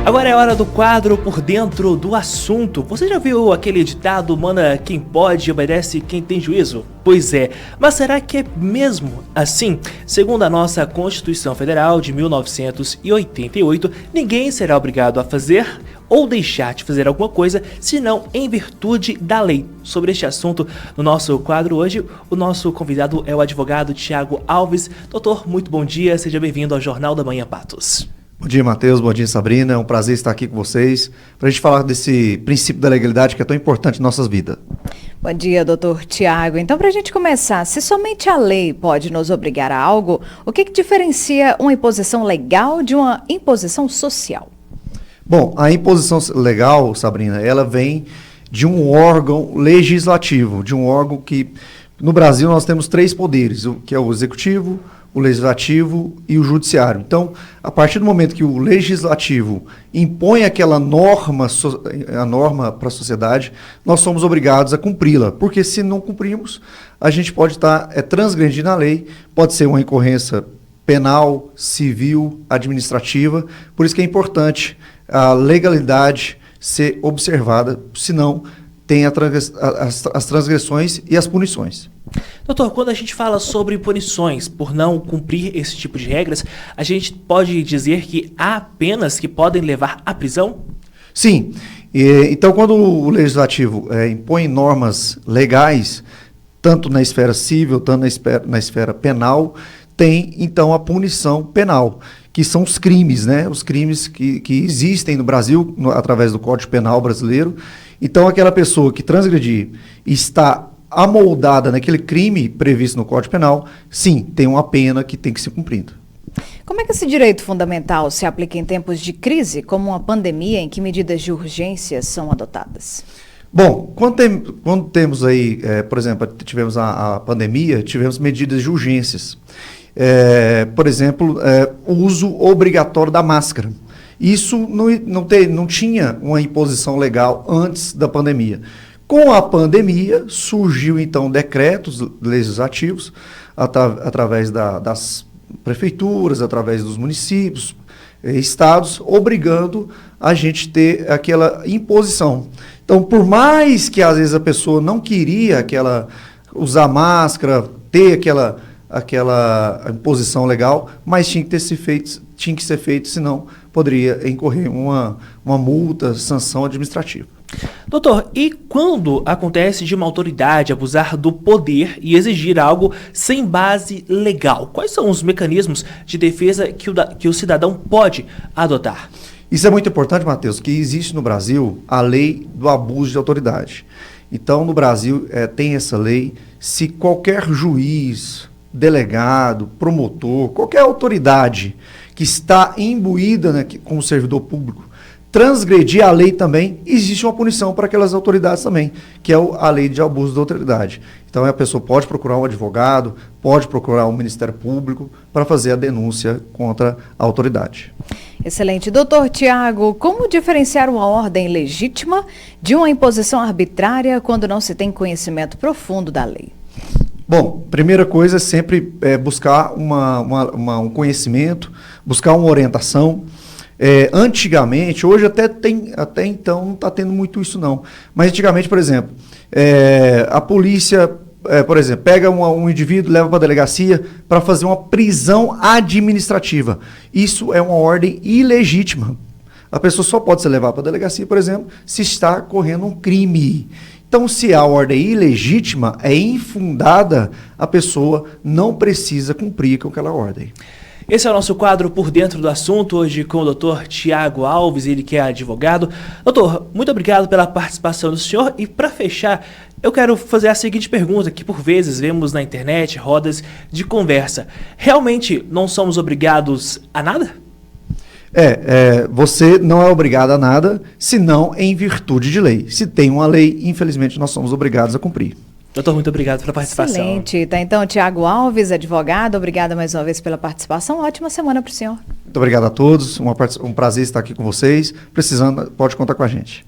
Agora é hora do quadro Por Dentro do Assunto. Você já viu aquele ditado, manda quem pode, obedece quem tem juízo? Pois é, mas será que é mesmo assim? Segundo a nossa Constituição Federal de 1988, ninguém será obrigado a fazer ou deixar de fazer alguma coisa, senão em virtude da lei. Sobre este assunto, no nosso quadro hoje, o nosso convidado é o advogado Tiago Alves. Doutor, muito bom dia, seja bem-vindo ao Jornal da Manhã Patos. Bom dia, Matheus. Bom dia, Sabrina. É um prazer estar aqui com vocês para a gente falar desse princípio da legalidade que é tão importante em nossas vidas. Bom dia, doutor Tiago. Então, para a gente começar, se somente a lei pode nos obrigar a algo, o que diferencia uma imposição legal de uma imposição social? Bom, a imposição legal, Sabrina, ela vem de um órgão legislativo, de um órgão que, no Brasil, nós temos 3 poderes, que é o executivo, o legislativo e o judiciário. Então, a partir do momento que o legislativo impõe aquela norma, a norma para a sociedade, nós somos obrigados a cumpri-la, porque se não cumprirmos, a gente pode estar transgredindo a lei, pode ser uma incorrência penal, civil, administrativa, por isso que é importante a legalidade ser observada, senão tem as transgressões e as punições. Doutor, quando a gente fala sobre punições por não cumprir esse tipo de regras, a gente pode dizer que há penas que podem levar à prisão? Sim. Então, quando o legislativo impõe normas legais, tanto na esfera civil, tanto na esfera penal, tem, então, a punição penal, que são os crimes, né? Os crimes que existem no Brasil, através do Código Penal brasileiro. Então, aquela pessoa que transgredir está amoldada naquele crime previsto no Código Penal, sim, tem uma pena que tem que ser cumprida. Como é que esse direito fundamental se aplica em tempos de crise, como uma pandemia, em que medidas de urgência são adotadas? Bom, quando temos aí, por exemplo, tivemos a pandemia, tivemos medidas de urgências. Por exemplo, o uso obrigatório da máscara. Isso não tinha uma imposição legal antes da pandemia. Com a pandemia, surgiu então decretos legislativos, através das prefeituras, através dos municípios, estados, obrigando a gente ter aquela imposição. Então, por mais que às vezes a pessoa não queria usar máscara, ter aquela imposição legal, mas tinha que ser feito, senão poderia incorrer uma multa, sanção administrativa. Doutor, e quando acontece de uma autoridade abusar do poder e exigir algo sem base legal? Quais são os mecanismos de defesa que o cidadão pode adotar? Isso é muito importante, Matheus, que existe no Brasil a lei do abuso de autoridade. Então, no Brasil, tem essa lei. Se qualquer juiz, delegado, promotor, qualquer autoridade que está imbuída como servidor público, transgredir a lei também, existe uma punição para aquelas autoridades também, que é a lei de abuso da autoridade. Então a pessoa pode procurar um advogado, pode procurar um Ministério Público para fazer a denúncia contra a autoridade. Excelente. Doutor Tiago, como diferenciar uma ordem legítima de uma imposição arbitrária quando não se tem conhecimento profundo da lei? Bom, primeira coisa é sempre buscar um conhecimento, buscar uma orientação. Antigamente, hoje até então não está tendo muito isso não, mas antigamente, por exemplo, a polícia, por exemplo, pega um indivíduo, leva para a delegacia para fazer uma prisão administrativa. Isso é uma ordem ilegítima. A pessoa só pode ser levada para a delegacia, por exemplo, se está correndo um crime. Então, se a ordem é ilegítima, é infundada, a pessoa não precisa cumprir com aquela ordem. Esse é o nosso quadro Por Dentro do Assunto, hoje com o doutor Tiago Alves, ele que é advogado. Doutor, muito obrigado pela participação do senhor e para fechar, eu quero fazer a seguinte pergunta, que por vezes vemos na internet rodas de conversa. Realmente não somos obrigados a nada? Você não é obrigado a nada, senão em virtude de lei. Se tem uma lei, infelizmente nós somos obrigados a cumprir. Doutor, muito obrigado pela participação. Excelente. Tá, então, Tiago Alves, advogado, obrigada mais uma vez pela participação. Ótima semana para o senhor. Muito obrigado a todos, um prazer estar aqui com vocês. Precisando, pode contar com a gente.